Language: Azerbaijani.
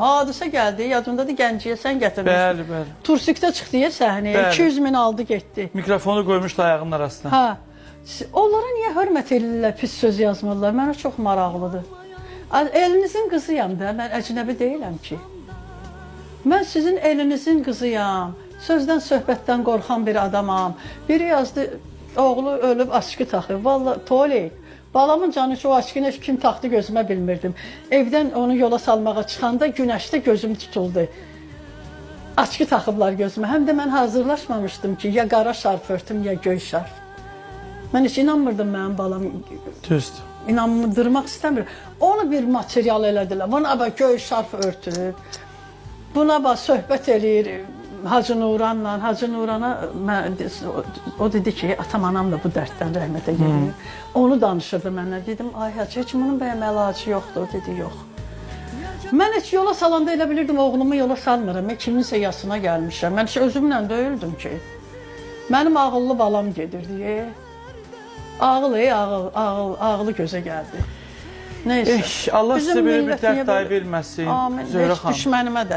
Hadisə gəldi, yadındadır Gəncəyə sən gətirmişdin. Bəli. Tursikdə çıxdı ya səhnəyə, 200 min aldı getdi. Mikrofonu qoymuşdu ayağının arasına. Ha. Onlara niyə hörmət edirlər, pis söz yazmırlar? Mənə çox maraqlıdır. Elinizin qızıyam da, mən əcnəbi deyiləm ki. Mən sizin elinizin qızıyam. Sözdən, söhbətdən qorxan bir adamam. Biri yazdı, oğlu ölüb aşkı taxır. Vallahi Tolik, balamın canı o aşkını kim taxdı gözümə bilmirdim. Evdən onu yola salmağa çıxanda günəşdə gözüm tutuldu. Aşkı taxıblar gözümə. Həm də mən hazırlaşmamışdım ki, ya qara şarf örtüm, ya göy şarf. Mən heç inanmırdım mənim balam. Düzdür. İnandırmaq istəmir. Onu bir material elədilər. Buna bax göy şarf örtüb. Buna bax söhbət eləyir Hacı Nuranla. Hacı Nurana o dedi ki, atam anam da bu dərddən rəhmətə gedir. Onu danışırdı mənə. Dedim, ay Hacı, heç bunun bəyəm əlacı yoxdur. O dedi, yox. Mən heç yola salanda elə bilirdim, oğlumu yola salmıram. Mən kiminsə yasına gəlmişəm. Mən heç özümlə deyildim ki. Mənim ağıllı balam gedir deyə. Ağılı gözə gəldi. Neyse. Allah sizə belə bir dərd day verməsin. Amin. Heç düşmənimə də.